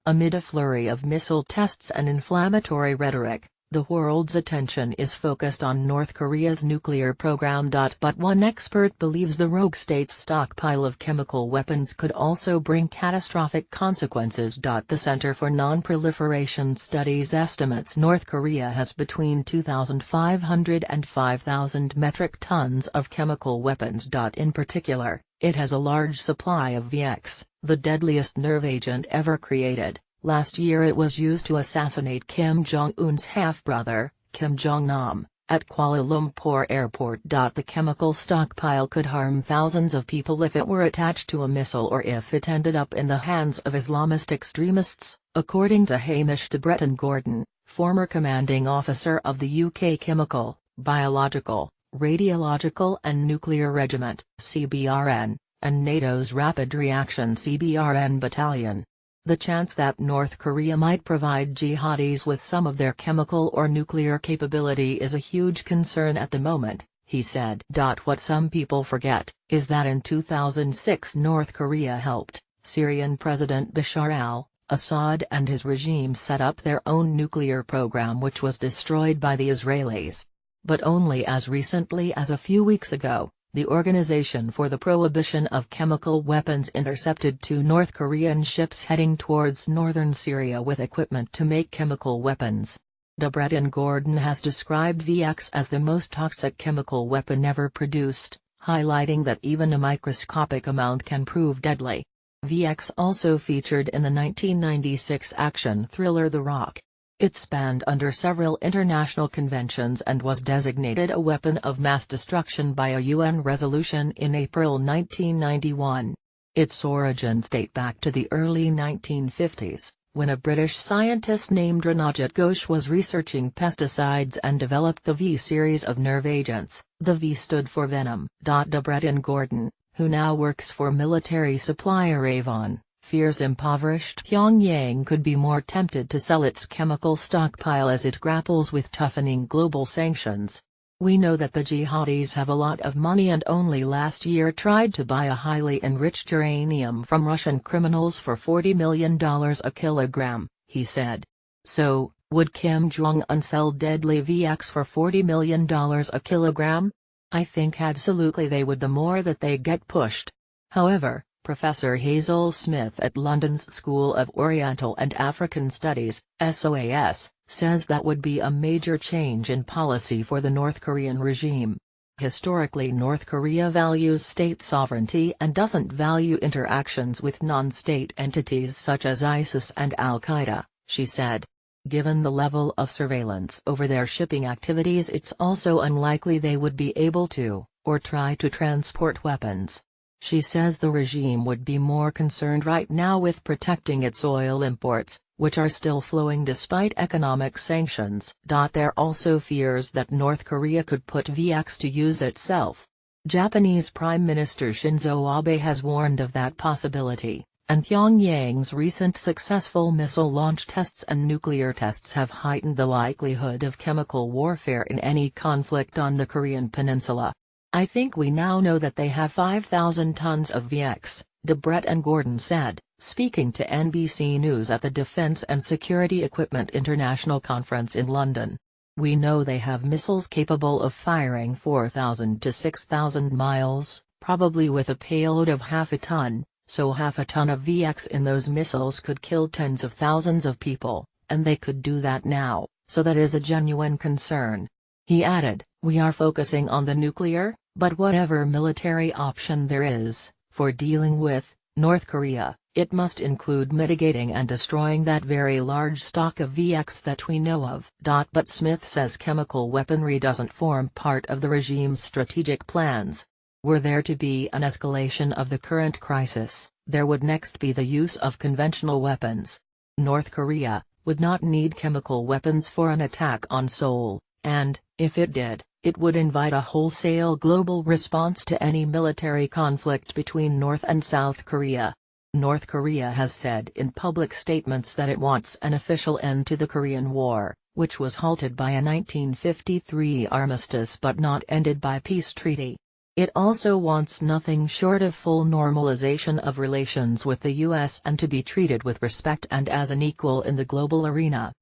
Amid a flurry of missile tests and inflammatory rhetoric, the world's attention is focused on North Korea's nuclear program. But one expert believes the rogue state's stockpile of chemical weapons could also bring catastrophic consequences. The Center for Non-Proliferation Studies estimates North Korea has between 2,500 and 5,000 metric tons of chemical weapons. In particular, it has a large supply of VX, the deadliest nerve agent ever created. Last year it was used to assassinate Kim Jong-un's half-brother, Kim Jong-nam, at Kuala Lumpur Airport. The chemical stockpile could harm thousands of people if it were attached to a missile or if it ended up in the hands of Islamist extremists, according to Hamish de Bretton-Gordon, former commanding officer of the UK Chemical, Biological, Radiological and Nuclear Regiment (CBRN), and NATO's Rapid Reaction CBRN Battalion. The chance that North Korea might provide jihadis with some of their chemical or nuclear capability is a huge concern at the moment, he said. What some people forget, is that in 2006 North Korea helped Syrian President Bashar al-Assad and his regime set up their own nuclear program, which was destroyed by the Israelis. But only as recently as a few weeks ago, the Organization for the Prohibition of Chemical Weapons intercepted 2 North Korean ships heading towards northern Syria with equipment to make chemical weapons. De Bretton-Gordon has described VX as the most toxic chemical weapon ever produced, highlighting that even a microscopic amount can prove deadly. VX also featured in the 1996 action thriller The Rock. It spanned under several international conventions and was designated a weapon of mass destruction by a UN resolution in April 1991. Its origins date back to the early 1950s, when a British scientist named Ranajit Ghosh was researching pesticides and developed the V series of nerve agents. The V stood for venom. De Bretton-Gordon, who now works for military supplier Avon, fears impoverished Pyongyang could be more tempted to sell its chemical stockpile as it grapples with toughening global sanctions. We know that the jihadis have a lot of money and only last year tried to buy a highly enriched uranium from Russian criminals for $40 million a kilogram, he said. So, would Kim Jong-un sell deadly VX for $40 million a kilogram? I think absolutely they would, the more that they get pushed. However, Professor Hazel Smith at London's School of Oriental and African Studies, SOAS, says that would be a major change in policy for the North Korean regime. Historically, North Korea values state sovereignty and doesn't value interactions with non-state entities such as ISIS and Al-Qaeda, she said. Given the level of surveillance over their shipping activities, it's also unlikely they would be able to, or try to transport weapons. She says the regime would be more concerned right now with protecting its oil imports, which are still flowing despite economic sanctions. There also fears that North Korea could put VX to use itself. Japanese Prime Minister Shinzo Abe has warned of that possibility, and Pyongyang's recent successful missile launch tests and nuclear tests have heightened the likelihood of chemical warfare in any conflict on the Korean peninsula. I think we now know that they have 5,000 tons of VX, de Bretton-Gordon said, speaking to NBC News at the Defense and Security Equipment International Conference in London. We know they have missiles capable of firing 4,000 to 6,000 miles, probably with a payload of half a ton, so half a ton of VX in those missiles could kill tens of thousands of people, and they could do that now, so that is a genuine concern. He added, we are focusing on the nuclear, but whatever military option there is, for dealing with North Korea, it must include mitigating and destroying that very large stock of VX that we know of. But Smith says chemical weaponry doesn't form part of the regime's strategic plans. Were there to be an escalation of the current crisis, there would next be the use of conventional weapons. North Korea would not need chemical weapons for an attack on Seoul, and, if it did, it would invite a wholesale global response to any military conflict between North and South Korea. North Korea has said in public statements that it wants an official end to the Korean War, which was halted by a 1953 armistice but not ended by peace treaty. It also wants nothing short of full normalization of relations with the US and to be treated with respect and as an equal in the global arena.